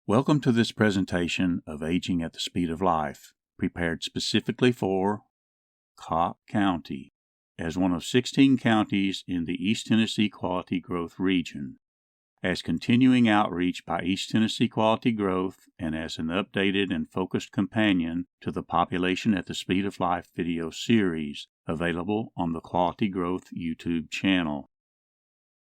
Welcome to this presentation of Aging at the Speed of Life, prepared specifically for Cocke County, as one of 16 counties in the East Tennessee Quality Growth region, as continuing outreach by East Tennessee Quality Growth and as an updated and focused companion to the Population at the Speed of Life video series available on the Quality Growth YouTube channel.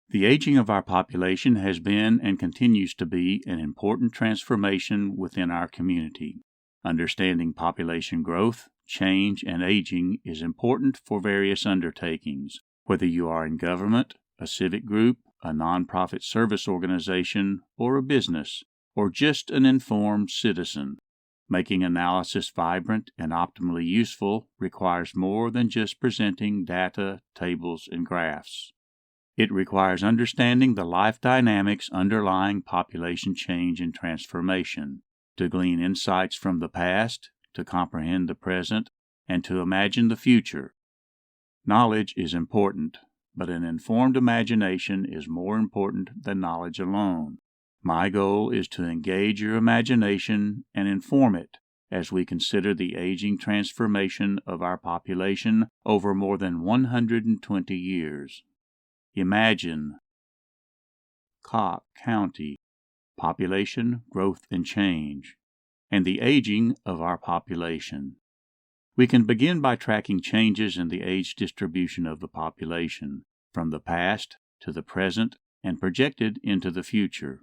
The aging of our population has been and continues to be an important transformation within our community. Understanding population growth, change, and aging is important for various undertakings, whether you are in government, a civic group, a nonprofit service organization, or a business, or just an informed citizen. Making analysis vibrant and optimally useful requires more than just presenting data, tables, and graphs. It requires understanding the life dynamics underlying population change and transformation, to glean insights from the past, to comprehend the present, and to imagine the future. Knowledge is important, but an informed imagination is more important than knowledge alone. My goal is to engage your imagination and inform it as we consider the aging transformation of our population over more than 120 years. Imagine Cocke County, population, growth, and change, and the aging of our population. We can begin by tracking changes in the age distribution of the population, from the past to the present and projected into the future.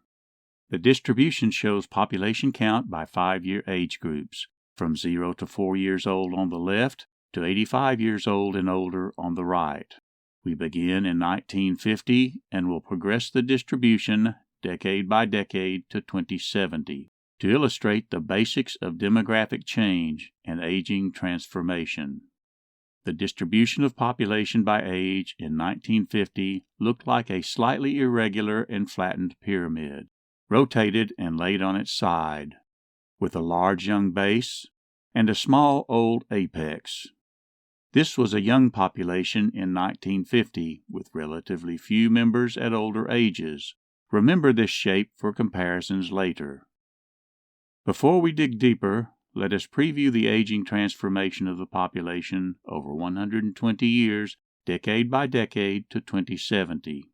The distribution shows population count by 5-year age groups, from 0 to 4 years old on the left to 85 years old and older on the right. We begin in 1950 and will progress the distribution decade by decade to 2070 to illustrate the basics of demographic change and aging transformation. The distribution of population by age in 1950 looked like a slightly irregular and flattened pyramid, rotated and laid on its side, with a large young base and a small old apex. This was a young population in 1950 with relatively few members at older ages. Remember this shape for comparisons later. Before we dig deeper, let us preview the aging transformation of the population over 120 years, decade by decade to 2070.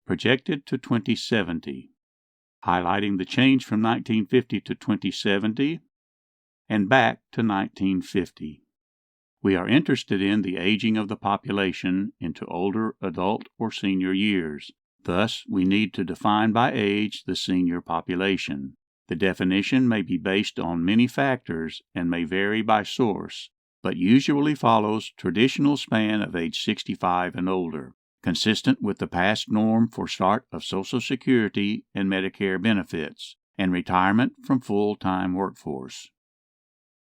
Projected to 2070, highlighting the change from 1950 to 2070 and back to 1950. We are interested in the aging of the population into older adult or senior years. Thus, we need to define by age the senior population. The definition may be based on many factors and may vary by source, but usually follows traditional span of age 65 and older, consistent with the past norm for start of Social Security and Medicare benefits, and retirement from full-time workforce.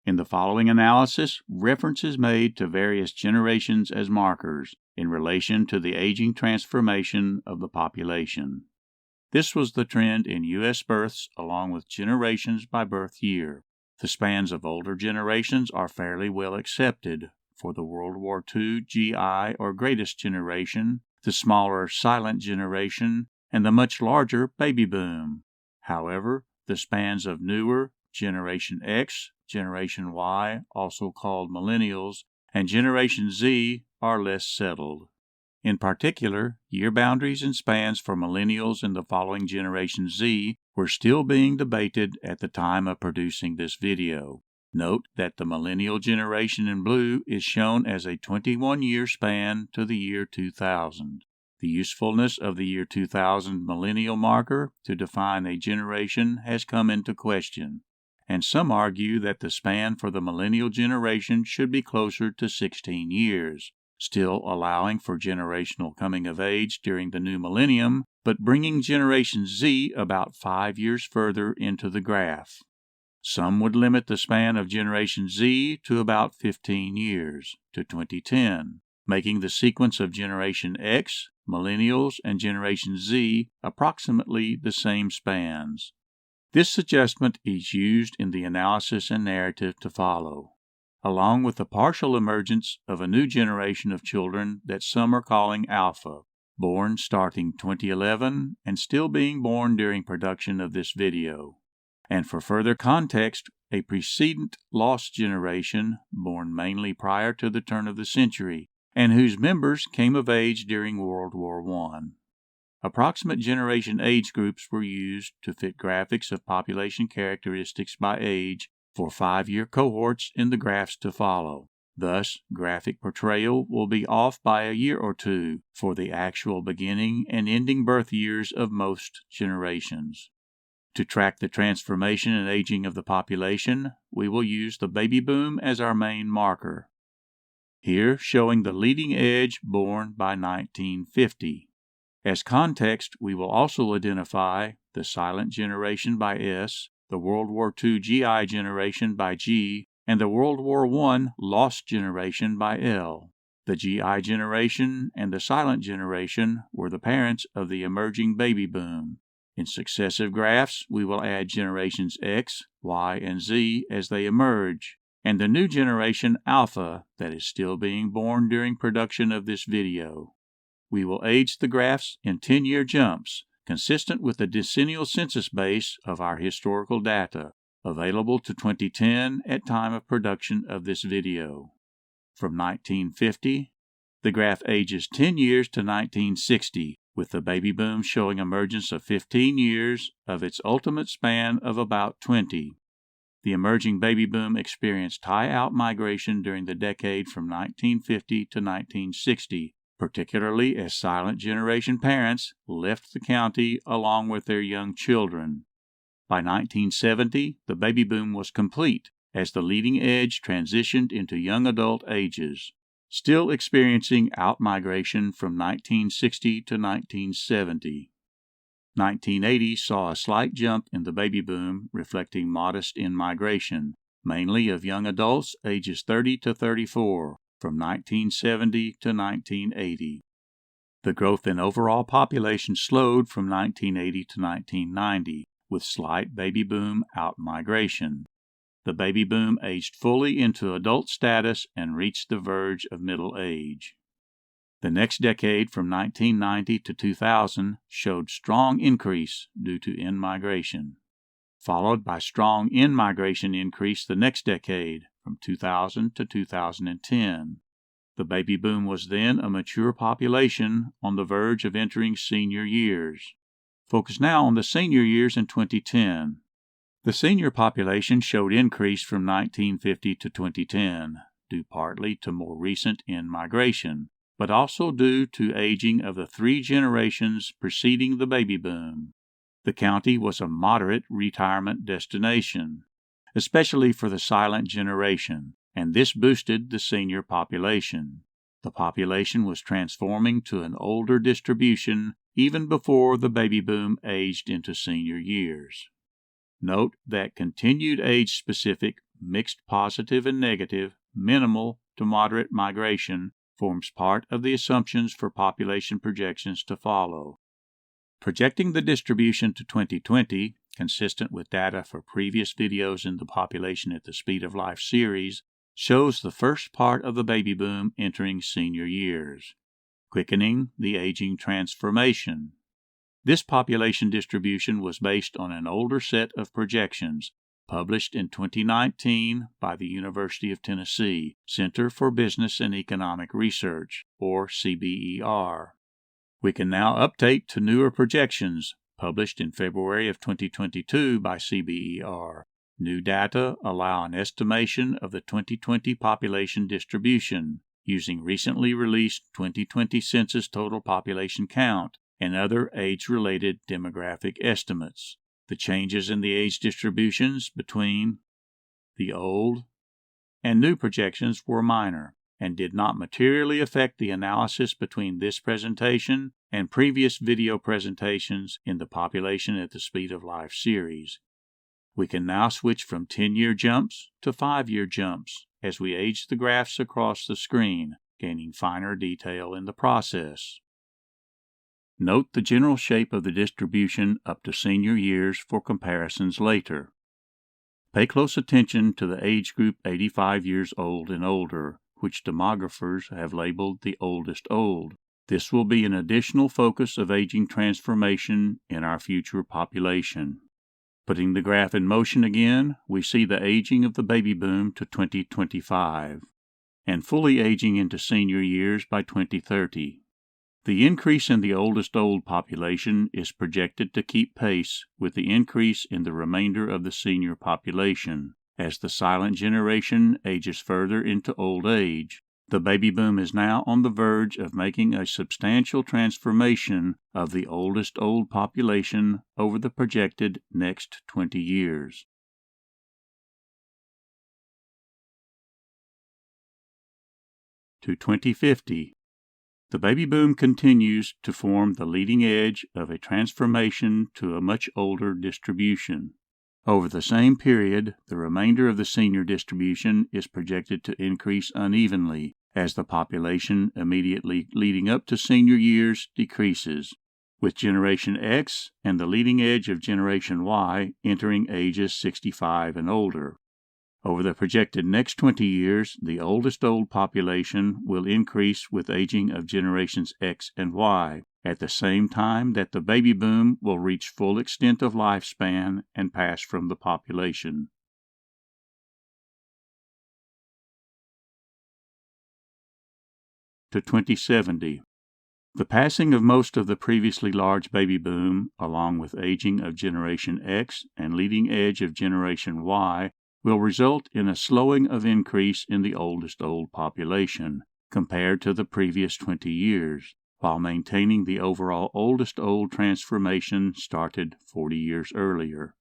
In the following analysis, reference is made to various generations as markers in relation to the aging transformation of the population. This was the trend in U.S. births along with generations by birth year. The spans of older generations are fairly well accepted for the World War II GI or greatest generation, the smaller silent generation, and the much larger baby boom. However, the spans of newer Generation X, Generation Y, also called Millennials, and Generation Z are less settled. In particular, year boundaries and spans for Millennials and the following Generation Z were still being debated at the time of producing this video. Note that the millennial generation in blue is shown as a 21-year span to the year 2000. The usefulness of the year 2000 millennial marker to define a generation has come into question, and some argue that the span for the millennial generation should be closer to 16 years, still allowing for generational coming of age during the new millennium, but bringing Generation Z about 5 years further into the graph. Some would limit the span of Generation Z to about 15 years, to 2010, making the sequence of Generation X, Millennials, and Generation Z approximately the same spans. This adjustment is used in the analysis and narrative to follow, along with the partial emergence of a new generation of children that some are calling Alpha, born starting 2011 and still being born during production of this video. And for further context, a precedent lost generation born mainly prior to the turn of the century and whose members came of age during World War I. Approximate generation age groups were used to fit graphics of population characteristics by age for 5-year cohorts in the graphs to follow. Thus, graphic portrayal will be off by a year or two for the actual beginning and ending birth years of most generations. To track the transformation and aging of the population, we will use the baby boom as our main marker. Here, showing the leading edge born by 1950. As context, we will also identify the silent generation by S, the World War II GI generation by G, and the World War I lost generation by L. The GI generation and the silent generation were the parents of the emerging baby boom. In successive graphs, we will add generations X, Y, and Z as they emerge, and the new generation Alpha that is still being born during production of this video. We will age the graphs in 10-year jumps, consistent with the decennial census base of our historical data, available to 2010 at time of production of this video. From 1950, the graph ages 10 years to 1960, with the baby boom showing emergence of 15 years of its ultimate span of about 20. The emerging baby boom experienced high outmigration during the decade from 1950 to 1960, particularly as silent generation parents left the county along with their young children. By 1970, the baby boom was complete as the leading edge transitioned into young adult ages, still experiencing outmigration from 1960 to 1970. 1980 saw a slight jump in the baby boom, reflecting modest in-migration, mainly of young adults ages 30 to 34, from 1970 to 1980. The growth in overall population slowed from 1980 to 1990, with slight baby boom outmigration. The baby boom aged fully into adult status and reached the verge of middle age. The next decade from 1990 to 2000 showed strong increase due to in-migration, followed by strong in-migration increase the next decade from 2000 to 2010. The baby boom was then a mature population on the verge of entering senior years. Focus now on the senior years in 2010. The senior population showed increase from 1950 to 2010, due partly to more recent in-migration, but also due to aging of the 3 generations preceding the baby boom. The county was a moderate retirement destination, especially for the silent generation, and this boosted the senior population. The population was transforming to an older distribution even before the baby boom aged into senior years. Note that continued age-specific, mixed positive and negative, minimal to moderate migration forms part of the assumptions for population projections to follow. Projecting the distribution to 2020, consistent with data for previous videos in the Population at the Speed of Life series, shows the first part of the baby boom entering senior years, quickening the aging transformation. This population distribution was based on an older set of projections published in 2019 by the University of Tennessee Center for Business and Economic Research, or CBER. We can now update to newer projections published in February of 2022 by CBER. New data allow an estimation of the 2020 population distribution using recently released 2020 census total population count and other age-related demographic estimates. The changes in the age distributions between the old and new projections were minor and did not materially affect the analysis between this presentation and previous video presentations in the Population at the Speed of Life series. We can now switch from 10-year jumps to 5-year jumps as we age the graphs across the screen, gaining finer detail in the process. Note the general shape of the distribution up to senior years for comparisons later. Pay close attention to the age group 85 years old and older, which demographers have labeled the oldest old. This will be an additional focus of aging transformation in our future population. Putting the graph in motion again, we see the aging of the baby boom to 2025, and fully aging into senior years by 2030. The increase in the oldest old population is projected to keep pace with the increase in the remainder of the senior population. As the silent generation ages further into old age, the baby boom is now on the verge of making a substantial transformation of the oldest old population over the projected next 20 years. To 2050. The baby boom continues to form the leading edge of a transformation to a much older distribution. Over the same period, the remainder of the senior distribution is projected to increase unevenly as the population immediately leading up to senior years decreases, with Generation X and the leading edge of Generation Y entering ages 65 and older. Over the projected next 20 years, the oldest old population will increase with aging of generations X and Y, at the same time that the baby boom will reach full extent of lifespan and pass from the population. To 2070. The passing of most of the previously large baby boom, along with aging of Generation X and leading edge of Generation Y, will result in a slowing of increase in the oldest old population compared to the previous 20 years, while maintaining the overall oldest old transformation started 40 years earlier.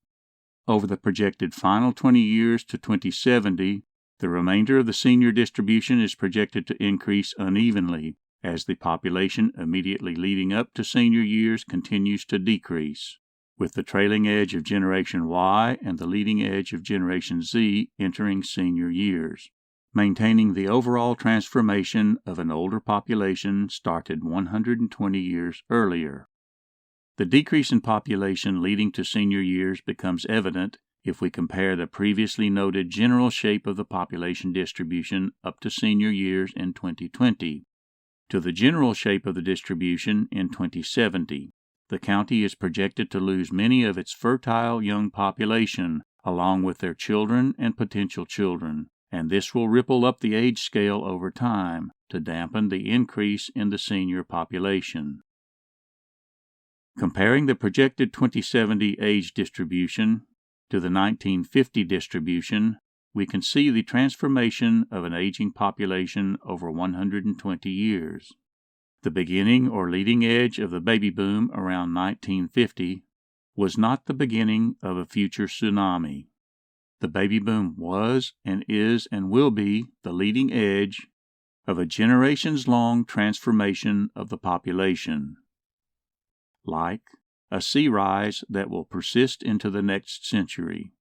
Over the projected final 20 years to 2070, the remainder of the senior distribution is projected to increase unevenly as the population immediately leading up to senior years continues to decrease, with the trailing edge of Generation Y and the leading edge of Generation Z entering senior years, maintaining the overall transformation of an older population started 120 years earlier. The decrease in population leading to senior years becomes evident if we compare the previously noted general shape of the population distribution up to senior years in 2020 to the general shape of the distribution in 2070. The county is projected to lose many of its fertile young population, along with their children and potential children, and this will ripple up the age scale over time to dampen the increase in the senior population. Comparing the projected 2070 age distribution to the 1950 distribution, we can see the transformation of an aging population over 120 years. The beginning or leading edge of the baby boom around 1950 was not the beginning of a future tsunami. The baby boom was and is and will be the leading edge of a generations-long transformation of the population, like a sea rise that will persist into the next century.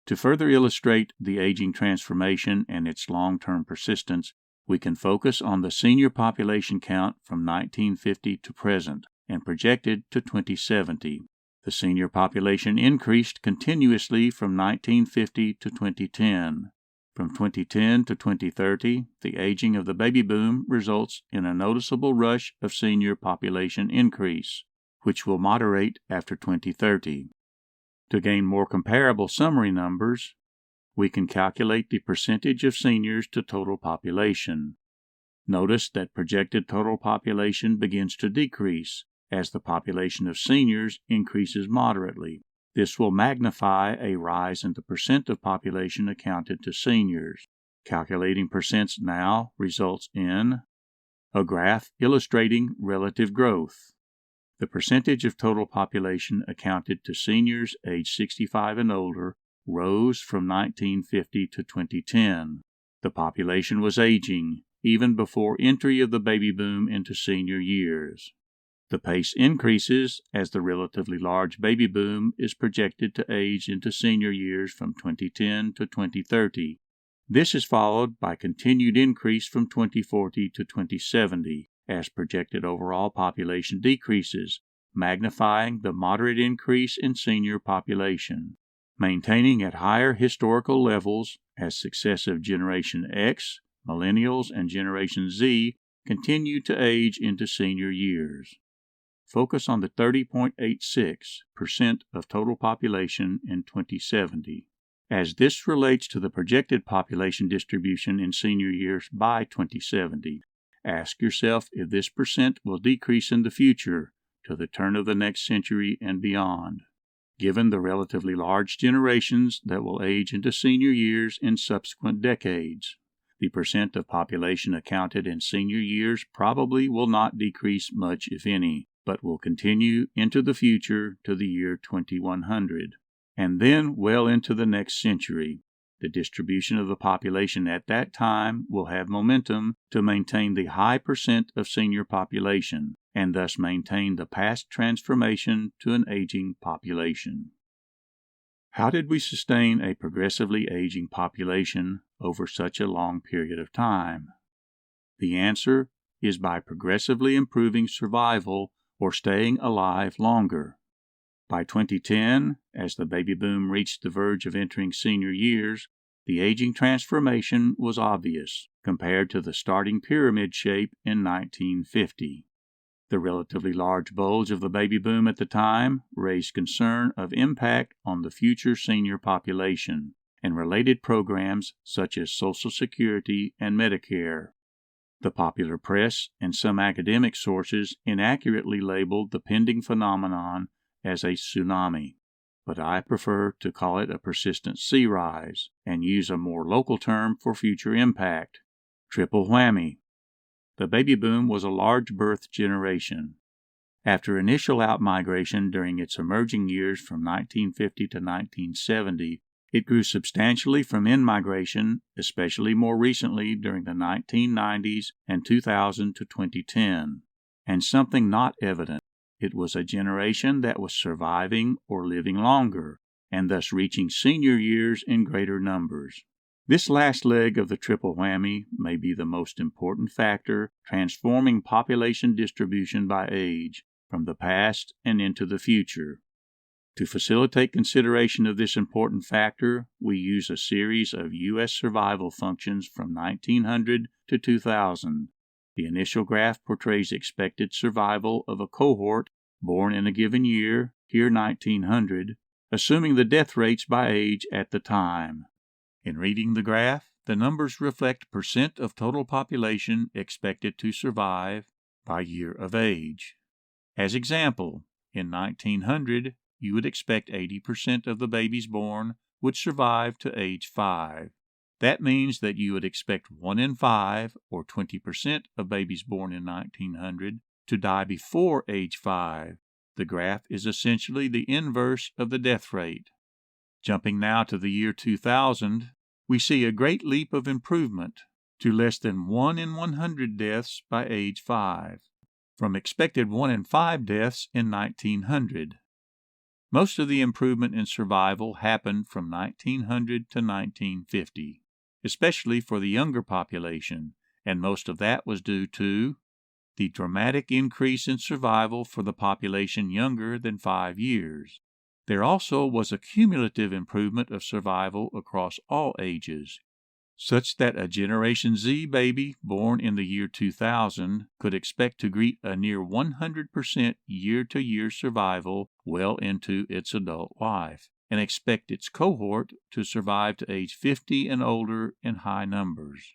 To further illustrate the aging transformation and its long-term persistence, we can focus on the senior population count from 1950 to present and projected to 2070. The senior population increased continuously from 1950 to 2010. From 2010 to 2030, the aging of the baby boom results in a noticeable rush of senior population increase, which will moderate after 2030. To gain more comparable summary numbers, we can calculate the percentage of seniors to total population. Notice that projected total population begins to decrease as the population of seniors increases moderately. This will magnify a rise in the percent of population accounted to seniors. Calculating percents now results in a graph illustrating relative growth. The percentage of total population accounted to seniors age 65 and older rose from 1950 to 2010. The population was aging even before entry of the baby boom into senior years. The pace increases as the relatively large baby boom is projected to age into senior years from 2010 to 2030. This is followed by continued increase from 2040 to 2070 as projected overall population decreases, magnifying the moderate increase in senior population, maintaining at higher historical levels as successive Generation X, Millennials, and Generation Z continue to age into senior years. Focus on the 30.86% of total population in 2070. As this relates to the projected population distribution in senior years by 2070, ask yourself if this percent will decrease in the future to the turn of the next century and beyond, given the relatively large generations that will age into senior years in subsequent decades. The percent of population accounted in senior years probably will not decrease much, if any, but will continue into the future to the year 2100, and then well into the next century. The distribution of the population at that time will have momentum to maintain the high percent of senior population, and thus maintain the past transformation to an aging population. How did we sustain a progressively aging population over such a long period of time? The answer is by progressively improving survival or staying alive longer. By 2010, as the baby boom reached the verge of entering senior years, the aging transformation was obvious compared to the starting pyramid shape in 1950. The relatively large bulge of the baby boom at the time raised concern of impact on the future senior population and related programs such as Social Security and Medicare. The popular press and some academic sources inaccurately labeled the pending phenomenon as a tsunami, but I prefer to call it a persistent sea rise and use a more local term for future impact: triple whammy. The baby boom was a large birth generation. After initial outmigration during its emerging years from 1950 to 1970, it grew substantially from in-migration, especially more recently during the 1990s and 2000 to 2010. And something not evident: it was a generation that was surviving or living longer, and thus reaching senior years in greater numbers. This last leg of the triple whammy may be the most important factor transforming population distribution by age from the past and into the future. To facilitate consideration of this important factor, we use a series of U.S. survival functions from 1900 to 2000. The initial graph portrays expected survival of a cohort born in a given year, here 1900, assuming the death rates by age at the time. In reading the graph, the numbers reflect percent of total population expected to survive by year of age. As example, in 1900, you would expect 80% of the babies born would survive to age 5. That means that you would expect 1 in 5, or 20% of babies born in 1900, to die before age 5. The graph is essentially the inverse of the death rate. Jumping now to the year 2000, we see a great leap of improvement to less than 1 in 100 deaths by age 5, from expected 1 in 5 deaths in 1900. Most of the improvement in survival happened from 1900 to 1950, especially for the younger population, and most of that was due to the dramatic increase in survival for the population younger than 5 years. There also was a cumulative improvement of survival across all ages, such that a Generation Z baby born in the year 2000 could expect to greet a near 100% year-to-year survival well into its adult life, and expect its cohort to survive to age 50 and older in high numbers.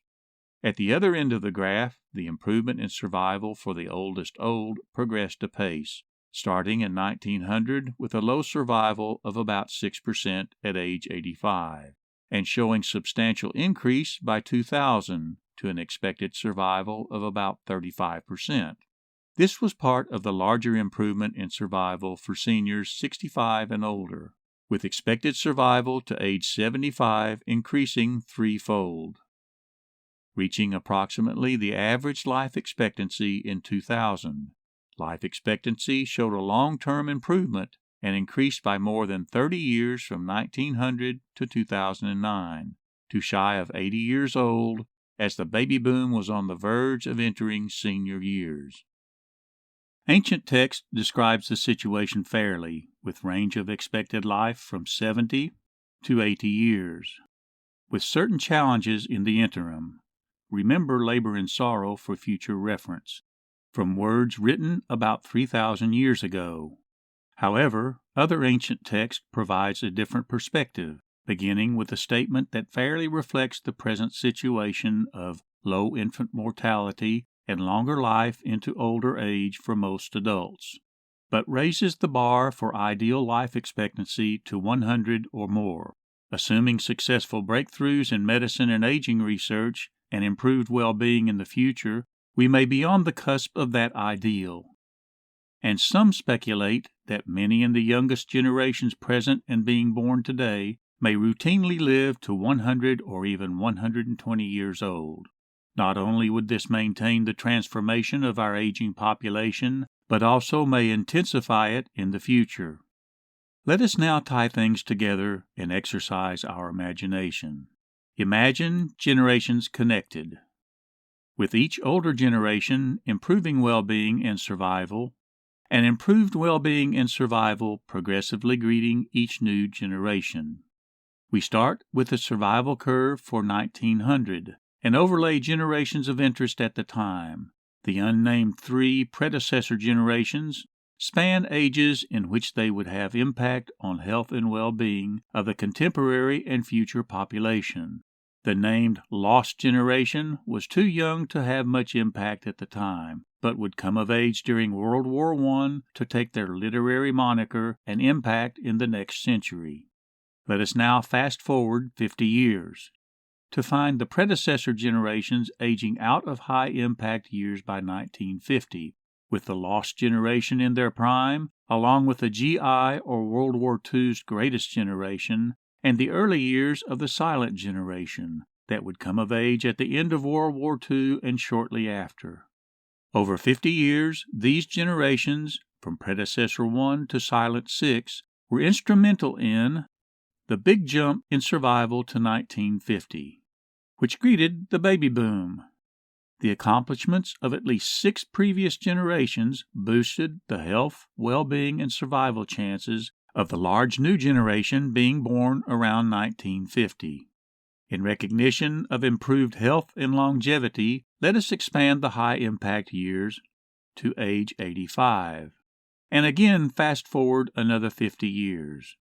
At the other end of the graph, the improvement in survival for the oldest old progressed apace, starting in 1900 with a low survival of about 6% at age 85, and showing substantial increase by 2000 to an expected survival of about 35%. This was part of the larger improvement in survival for seniors 65 and older, with expected survival to age 75 increasing threefold, reaching approximately the average life expectancy in 2000. Life expectancy showed a long-term improvement and increased by more than 30 years from 1900 to 2009, to shy of 80 years old, as the baby boom was on the verge of entering senior years. Ancient text describes the situation fairly, with range of expected life from 70 to 80 years, with certain challenges in the interim. Remember labor and sorrow for future reference, from words written about 3,000 years ago. However, other ancient text provides a different perspective, beginning with a statement that fairly reflects the present situation of low infant mortality and longer life into older age for most adults, but raises the bar for ideal life expectancy to 100 or more. Assuming successful breakthroughs in medicine and aging research and improved well-being in the future, we may be on the cusp of that ideal. And some speculate that many in the youngest generations present and being born today may routinely live to 100 or even 120 years old. Not only would this maintain the transformation of our aging population, but also may intensify it in the future. Let us now tie things together and exercise our imagination. Imagine generations connected, with each older generation improving well-being and survival, and improved well-being and survival progressively greeting each new generation. We start with the survival curve for 1900 and overlay generations of interest at the time. The unnamed 3 predecessor generations span ages in which they would have impact on health and well-being of the contemporary and future population. The named lost generation was too young to have much impact at the time, but would come of age during World War I to take their literary moniker and impact in the next century. Let us now fast forward 50 years to find the predecessor generations aging out of high-impact years by 1950, with the lost generation in their prime, along with the GI or World War II's greatest generation, and the early years of the silent generation that would come of age at the end of World War II and shortly after. Over 50 years, these generations, from predecessor 1 to silent 6, were instrumental in the big jump in survival to 1950, which greeted the baby boom. The accomplishments of at least 6 previous generations boosted the health, well-being, and survival chances of the large new generation being born around 1950. In recognition of improved health and longevity, let us expand the high-impact years to age 85, and again fast forward another 50 years.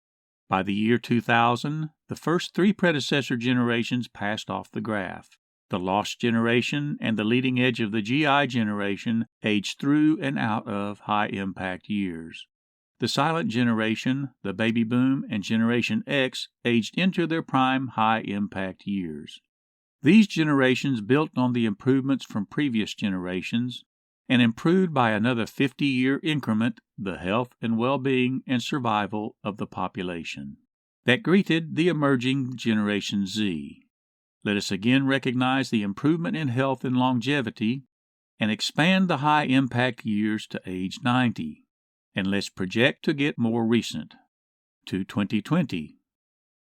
By the year 2000, the first 3 predecessor generations passed off the graph. The lost generation and the leading edge of the GI generation aged through and out of high-impact years. The silent generation, the baby boom, and Generation X aged into their prime high-impact years. These generations built on the improvements from previous generations and improved by another 50-year increment the health and well-being and survival of the population that greeted the emerging Generation Z. Let us again recognize the improvement in health and longevity and expand the high-impact years to age 90. And let's project to get more recent, to 2020.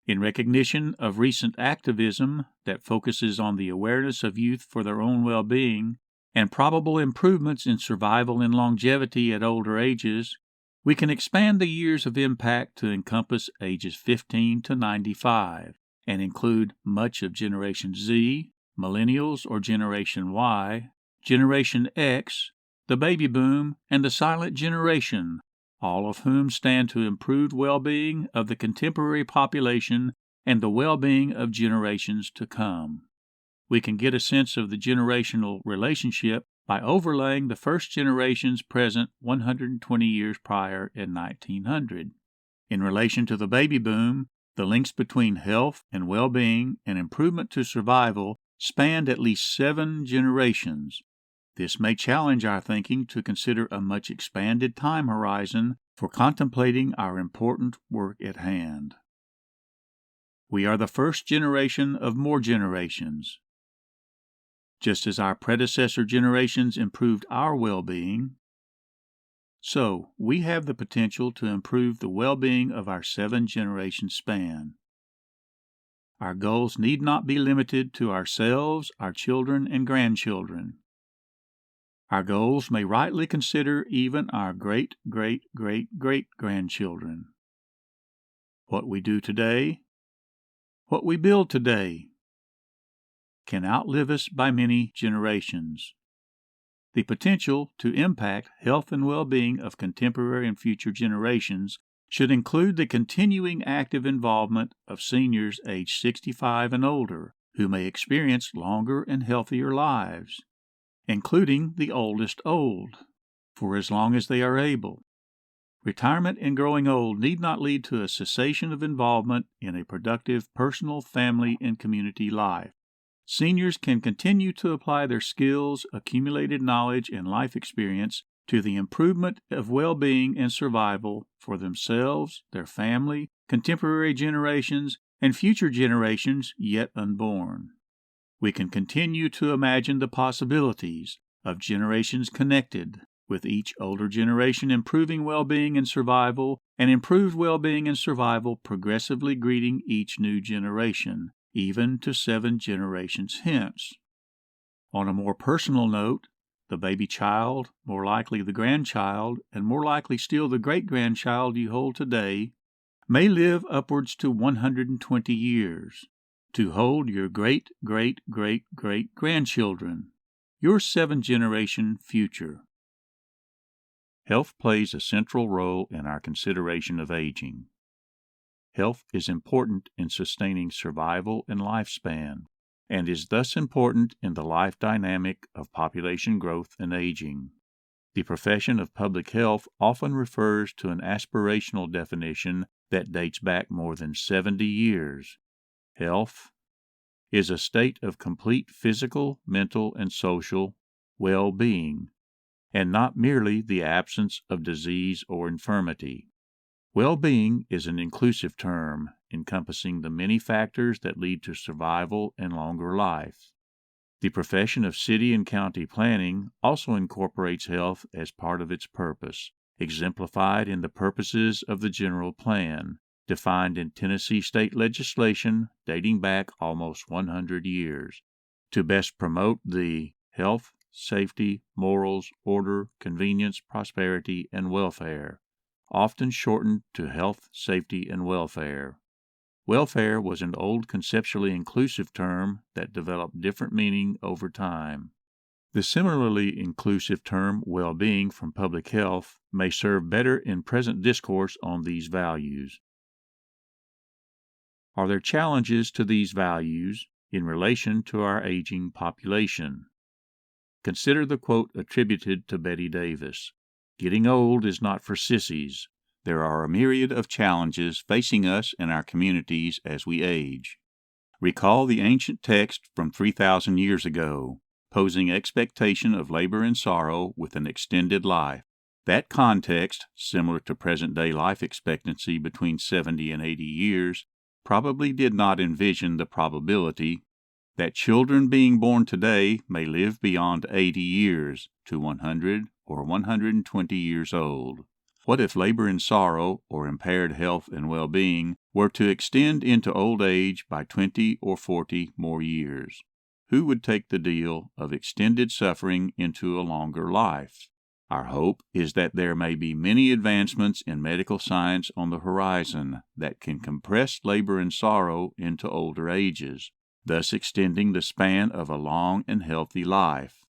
In recognition of recent activism that focuses on the awareness of youth for their own well-being and probable improvements in survival and longevity at older ages, we can expand the years of impact to encompass ages 15 to 95 and include much of Generation Z, Millennials or Generation Y, Generation X, the baby boom, and the silent generation, all of whom stand to improved well-being of the contemporary population and the well-being of generations to come. We can get a sense of the generational relationship by overlaying the first generations present 120 years prior in 1900. In relation to the baby boom, the links between health and well-being and improvement to survival spanned at least 7 generations. This may challenge our thinking to consider a much expanded time horizon for contemplating our important work at hand. We are the first generation of more generations. Just as our predecessor generations improved our well-being, so we have the potential to improve the well-being of our 7-generation span. Our goals need not be limited to ourselves, our children, and grandchildren. Our goals may rightly consider even our great-great-great-great-grandchildren. What we do today, what we build today, can outlive us by many generations. The potential to impact health and well-being of contemporary and future generations should include the continuing active involvement of seniors aged 65 and older who may experience longer and healthier lives, including the oldest old, for as long as they are able. Retirement and growing old need not lead to a cessation of involvement in a productive personal, family, and community life. Seniors can continue to apply their skills, accumulated knowledge, and life experience to the improvement of well-being and survival for themselves, their family, contemporary generations, and future generations yet unborn. We can continue to imagine the possibilities of generations connected, with each older generation improving well-being and survival, and improved well-being and survival progressively greeting each new generation, even to 7 generations hence. On a more personal note, the baby child, more likely the grandchild, and more likely still the great-grandchild you hold today, may live upwards to 120 years, to hold your great-great-great-great-grandchildren, your 7-generation future. Health plays a central role in our consideration of aging. Health is important in sustaining survival and lifespan, and is thus important in the life dynamic of population growth and aging. The profession of public health often refers to an aspirational definition that dates back more than 70 years. Health is a state of complete physical, mental, and social well-being, and not merely the absence of disease or infirmity. Well-being is an inclusive term encompassing the many factors that lead to survival and longer life. The profession of city and county planning also incorporates health as part of its purpose, exemplified in the purposes of the general plan, defined in Tennessee state legislation dating back almost 100 years, to best promote the health, safety, morals, order, convenience, prosperity, and welfare, often shortened to health, safety, and welfare. Welfare was an old conceptually inclusive term that developed different meaning over time. The similarly inclusive term well-being from public health may serve better in present discourse on these values. Are there challenges to these values in relation to our aging population? Consider the quote attributed to Betty Davis. "Getting old is not for sissies. There are a myriad of challenges facing us and our communities as we age." Recall the ancient text from 3,000 years ago, posing expectation of labor and sorrow with an extended life. That context, similar to present-day life expectancy between 70 and 80 years, probably did not envision the probability that children being born today may live beyond 80 years to 100 or 120 years old. What if labor and sorrow, or impaired health and well-being, were to extend into old age by 20 or 40 more years? Who would take the deal of extended suffering into a longer life? Our hope is that there may be many advancements in medical science on the horizon that can compress labor and sorrow into older ages, thus extending the span of a long and healthy life.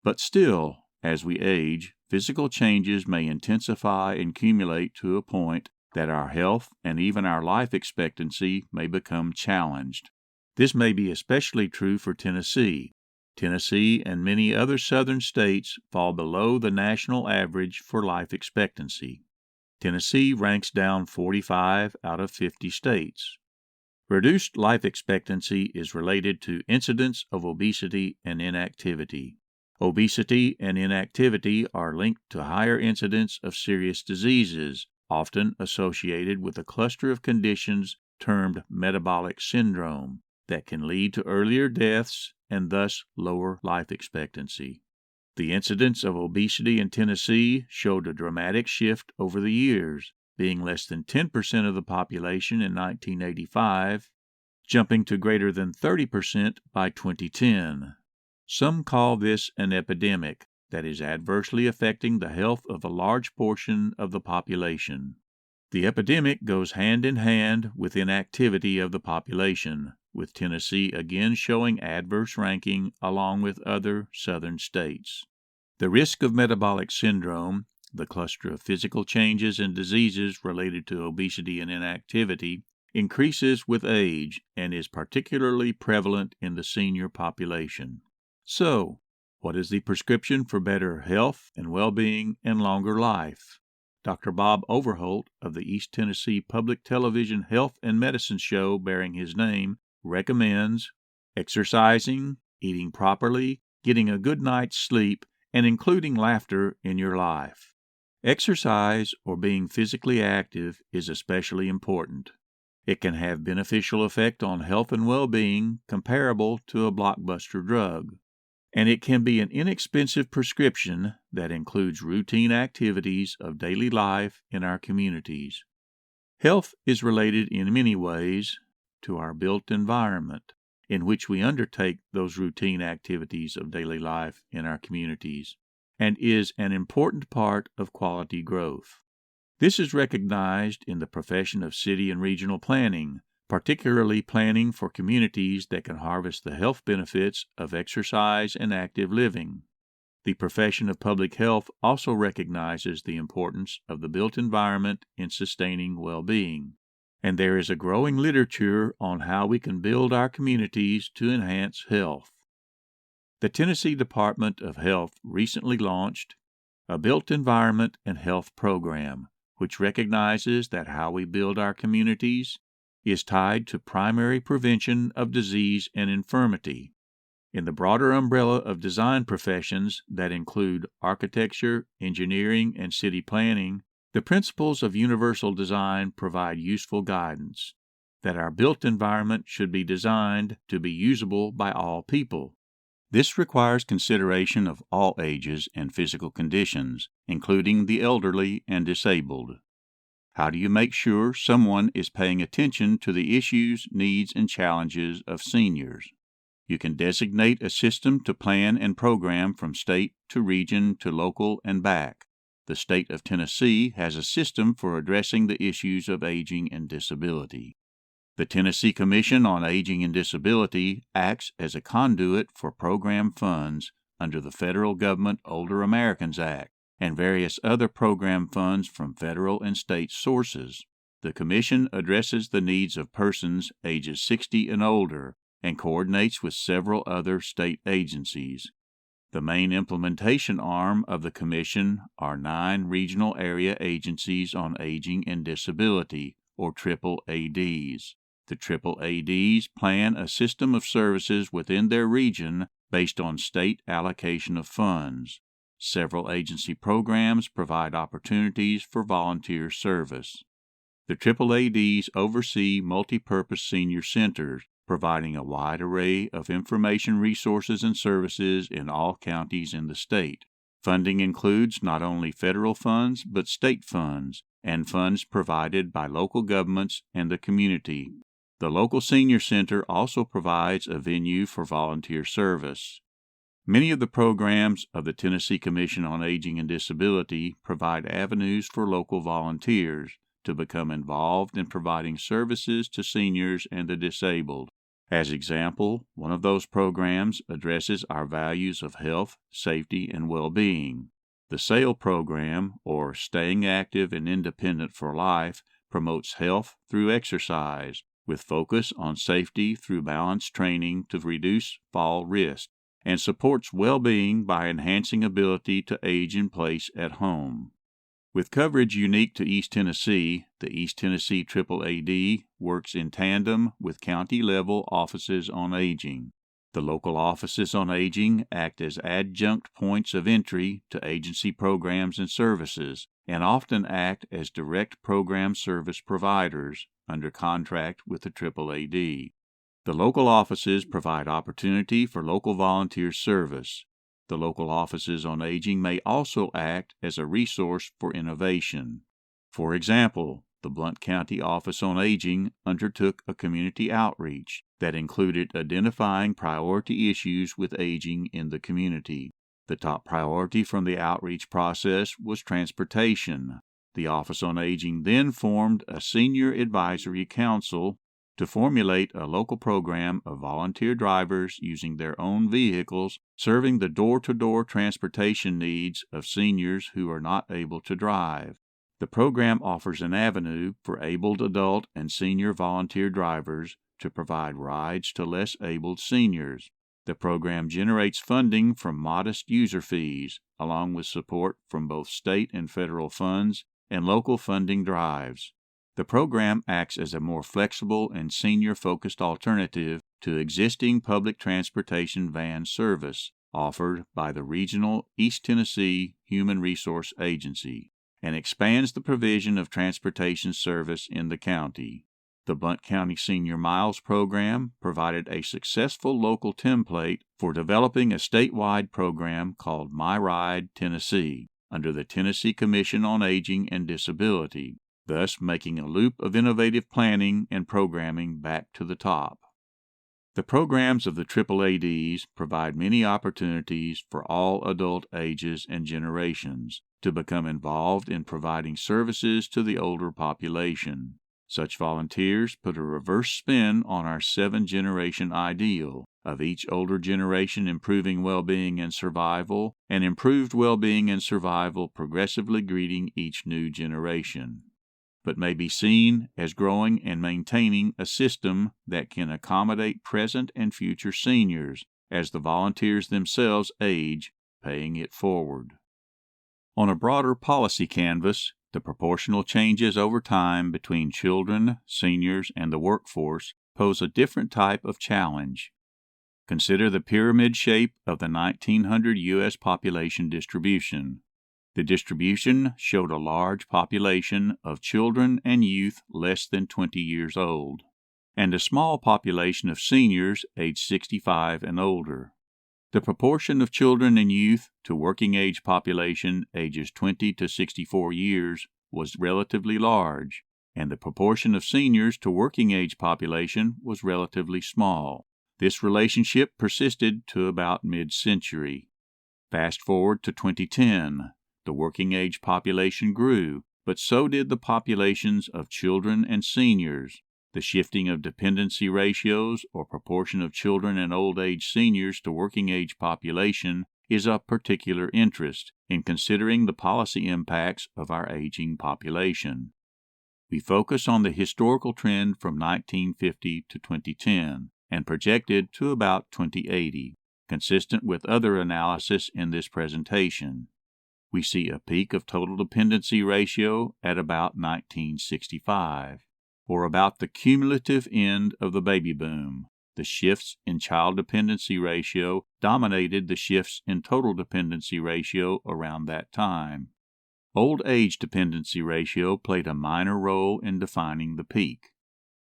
But still, as we age, physical changes may intensify and accumulate to a point that our health and even our life expectancy may become challenged. This may be especially true for Tennessee. Tennessee and many other southern states fall below the national average for life expectancy. Tennessee ranks down 45 out of 50 states. Reduced life expectancy is related to incidence of obesity and inactivity. Obesity and inactivity are linked to higher incidence of serious diseases, often associated with a cluster of conditions termed metabolic syndrome, that can lead to earlier deaths and thus lower life expectancy. The incidence of obesity in Tennessee showed a dramatic shift over the years, being less than 10% of the population in 1985 jumping to greater than 30% by 2010. Some call this an epidemic that is adversely affecting the health of a large portion of the population. The epidemic goes hand in hand with inactivity of the population, with Tennessee again showing adverse ranking along with other southern states. The risk of metabolic syndrome, the cluster of physical changes and diseases related to obesity and inactivity, increases with age and is particularly prevalent in the senior population. So, what is the prescription for better health and well-being and longer life? Dr. Bob Overholt of the East Tennessee Public Television Health and Medicine show bearing his name recommends exercising, eating properly, getting a good night's sleep, and including laughter in your life. Exercise or being physically active is especially important. It can have beneficial effect on health and well-being comparable to a blockbuster drug. And it can be an inexpensive prescription that includes routine activities of daily life in our communities. Health is related in many ways to our built environment in which we undertake those routine activities of daily life in our communities, and is an important part of quality growth. This is recognized in the profession of city and regional planning, particularly planning for communities that can harvest the health benefits of exercise and active living. The profession of public health also recognizes the importance of the built environment in sustaining well-being, and there is a growing literature on how we can build our communities to enhance health. The Tennessee Department of Health recently launched a Built Environment and Health program, which recognizes that how we build our communities is tied to primary prevention of disease and infirmity. In the broader umbrella of design professions that include architecture, engineering, and city planning, the principles of universal design provide useful guidance that our built environment should be designed to be usable by all people. This requires consideration of all ages and physical conditions, including the elderly and disabled. How do you make sure someone is paying attention to the issues, needs, and challenges of seniors? You can designate a system to plan and program from state to region to local and back. The state of Tennessee has a system for addressing the issues of aging and disability. The Tennessee Commission on Aging and Disability acts as a conduit for program funds under the Federal Government Older Americans Act and various other program funds from federal and state sources. The Commission addresses the needs of persons ages 60 and older and coordinates with several other state agencies. The main implementation arm of the Commission are 9 regional area agencies on aging and disability, or AAADs. The AAADs plan a system of services within their region based on state allocation of funds. Several agency programs provide opportunities for volunteer service. The AAADs oversee multi-purpose senior centers, providing a wide array of information resources and services in all counties in the state. Funding includes not only federal funds but state funds and funds provided by local governments and the community. The local senior center also provides a venue for volunteer service. Many of the programs of the Tennessee Commission on Aging and Disability provide avenues for local volunteers to become involved in providing services to seniors and the disabled. As example, one of those programs addresses our values of health, safety, and well-being. The SAIL program, or Staying Active and Independent for Life, promotes health through exercise, with focus on safety through balanced training to reduce fall risk, and supports well-being by enhancing ability to age in place at home. With coverage unique to East Tennessee, the East Tennessee AAAD works in tandem with county-level offices on aging. The local offices on aging act as adjunct points of entry to agency programs and services, and often act as direct program service providers under contract with the AAAD. The local offices provide opportunity for local volunteer service. The local offices on aging may also act as a resource for innovation. For example, the Blount County Office on Aging undertook a community outreach that included identifying priority issues with aging in the community. The top priority from the outreach process was transportation. The Office on Aging then formed a Senior Advisory Council to formulate a local program of volunteer drivers using their own vehicles, serving the door-to-door transportation needs of seniors who are not able to drive. The program offers an avenue for abled adult and senior volunteer drivers to provide rides to less abled seniors. The program generates funding from modest user fees, along with support from both state and federal funds and local funding drives. The program acts as a more flexible and senior-focused alternative to existing public transportation van service offered by the regional East Tennessee Human Resource Agency, and expands the provision of transportation service in the county. The Blount County Senior Miles program provided a successful local template for developing a statewide program called My Ride Tennessee under the Tennessee Commission on Aging and Disability, thus making a loop of innovative planning and programming back to the top. The programs of the AAADs provide many opportunities for all adult ages and generations to become involved in providing services to the older population. Such volunteers put a reverse spin on our 7-generation ideal of each older generation improving well-being and survival, and improved well-being and survival progressively greeting each new generation, but may be seen as growing and maintaining a system that can accommodate present and future seniors as the volunteers themselves age, paying it forward. On a broader policy canvas, the proportional changes over time between children, seniors, and the workforce pose a different type of challenge. Consider the pyramid shape of the 1900 U.S. population distribution. The distribution showed a large population of children and youth less than 20 years old, and a small population of seniors aged 65 and older. The proportion of children and youth to working-age population ages 20 to 64 years was relatively large, and the proportion of seniors to working-age population was relatively small. This relationship persisted to about mid-century. Fast forward to 2010. The working-age population grew, but so did the populations of children and seniors. The shifting of dependency ratios, or proportion of children and old-age seniors to working-age population, is of particular interest in considering the policy impacts of our aging population. We focus on the historical trend from 1950 to 2010 and projected to about 2080, consistent with other analysis in this presentation. We see a peak of total dependency ratio at about 1965, or about the cumulative end of the baby boom. The shifts in child dependency ratio dominated the shifts in total dependency ratio around that time. Old age dependency ratio played a minor role in defining the peak.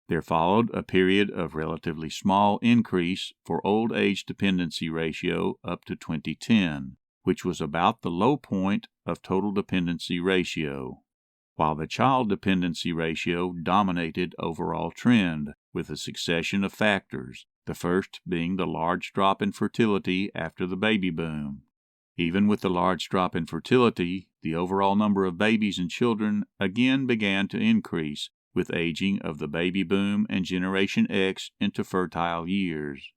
There followed a period of relatively small increase for old age dependency ratio up to 2010, which was about the low point of total dependency ratio, while the child dependency ratio dominated overall trend with a succession of factors, the first being the large drop in fertility after the baby boom. Even with the large drop in fertility, the overall number of babies and children again began to increase with aging of the baby boom and Generation X into fertile years,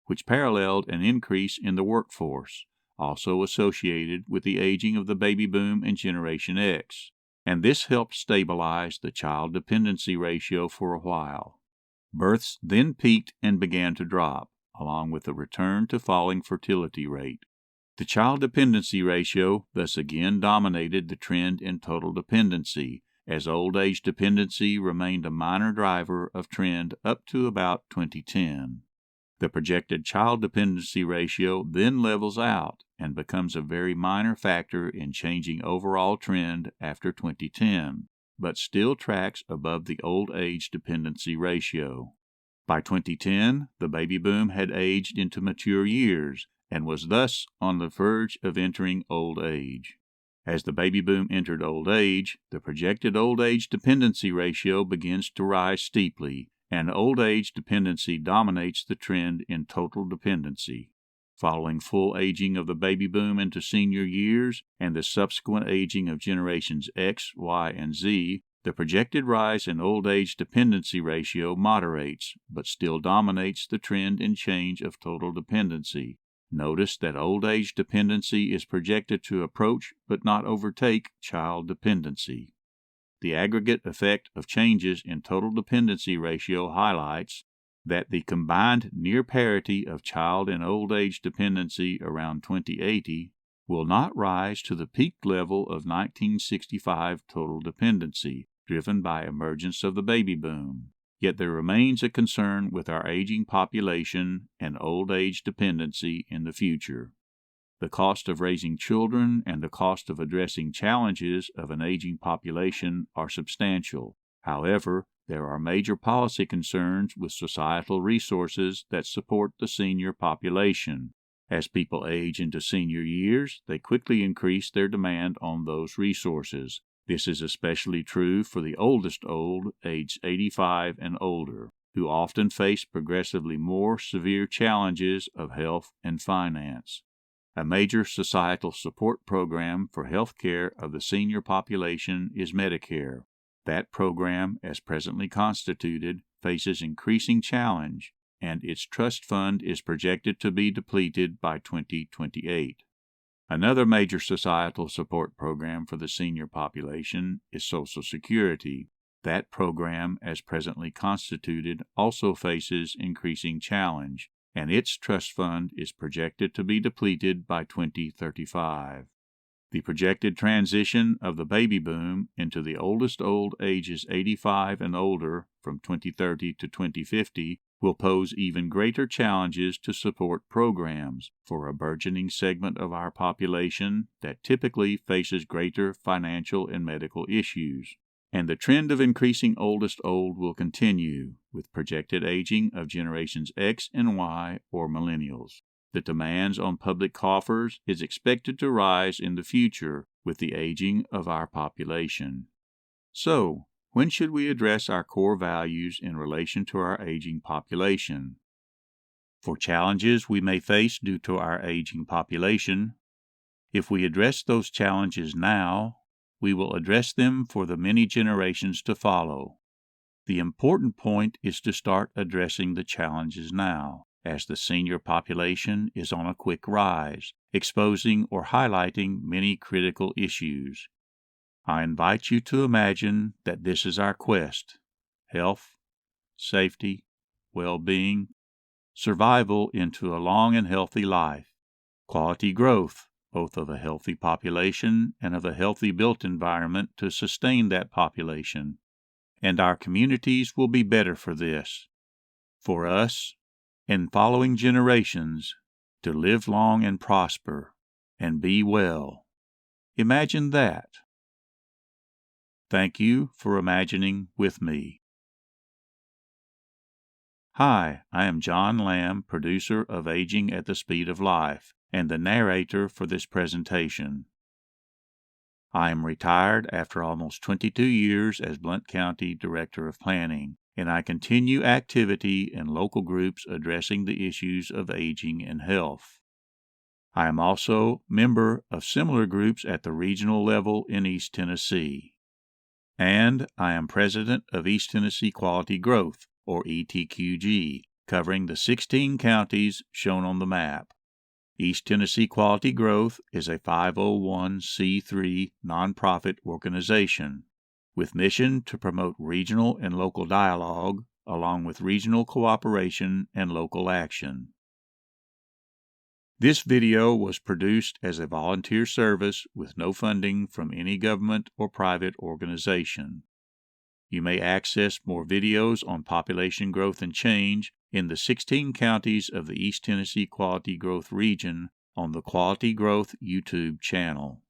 which paralleled an increase in the workforce, also associated with the aging of the baby boom and Generation X, and this helped stabilize the child dependency ratio for a while. Births then peaked and began to drop, along with a return to falling fertility rate. The child dependency ratio thus again dominated the trend in total dependency, as old age dependency remained a minor driver of trend up to about 2010. The projected child dependency ratio then levels out and becomes a very minor factor in changing overall trend after 2010, but still tracks above the old age dependency ratio. By 2010, the baby boom had aged into mature years and was thus on the verge of entering old age. As the baby boom entered old age, the projected old age dependency ratio begins to rise steeply, and old age dependency dominates the trend in total dependency. Following full aging of the baby boom into senior years and the subsequent aging of generations X, Y, and Z, the projected rise in old age dependency ratio moderates, but still dominates the trend in change of total dependency. Notice that old age dependency is projected to approach but not overtake child dependency. The aggregate effect of changes in total dependency ratio highlights that the combined near parity of child and old age dependency around 2080 will not rise to the peak level of 1965 total dependency, driven by emergence of the baby boom. Yet there remains a concern with our aging population and old age dependency in the future. The cost of raising children and the cost of addressing challenges of an aging population are substantial. However, there are major policy concerns with societal resources that support the senior population. As people age into senior years, they quickly increase their demand on those resources. This is especially true for the oldest old, aged 85 and older, who often face progressively more severe challenges of health and finance. A major societal support program for health care of the senior population is Medicare. That program, as presently constituted, faces increasing challenge, and its trust fund is projected to be depleted by 2028. Another major societal support program for the senior population is Social Security. That program, as presently constituted, also faces increasing challenge, and its trust fund is projected to be depleted by 2035. The projected transition of the baby boom into the oldest old ages 85 and older from 2030 to 2050 will pose even greater challenges to support programs for a burgeoning segment of our population that typically faces greater financial and medical issues. And the trend of increasing oldest old will continue, with projected aging of generations X and Y or millennials. The demands on public coffers is expected to rise in the future with the aging of our population. So, when should we address our core values in relation to our aging population? For challenges we may face due to our aging population, if we address those challenges now, we will address them for the many generations to follow. The important point is to start addressing the challenges now, as the senior population is on a quick rise, exposing or highlighting many critical issues. I invite you to imagine that this is our quest: health, safety, well-being, survival into a long and healthy life, quality growth, both of a healthy population and of a healthy built environment to sustain that population, and our communities will be better for this. For us, and following generations, to live long and prosper and be well. Imagine that. Thank you for imagining with me. Hi, I am John Lamb, producer of Aging at the Speed of Life, and the narrator for this presentation. I am retired after almost 22 years as Blount County Director of Planning, and I continue activity in local groups addressing the issues of aging and health. I am also member of similar groups at the regional level in East Tennessee. And I am president of East Tennessee Quality Growth, or ETQG, covering the 16 counties shown on the map. East Tennessee Quality Growth is a 501c3 nonprofit organization with mission to promote regional and local dialogue, along with regional cooperation and local action. This video was produced as a volunteer service with no funding from any government or private organization. You may access more videos on population growth and change in the 16 counties of the East Tennessee Quality Growth region on the Quality Growth YouTube channel.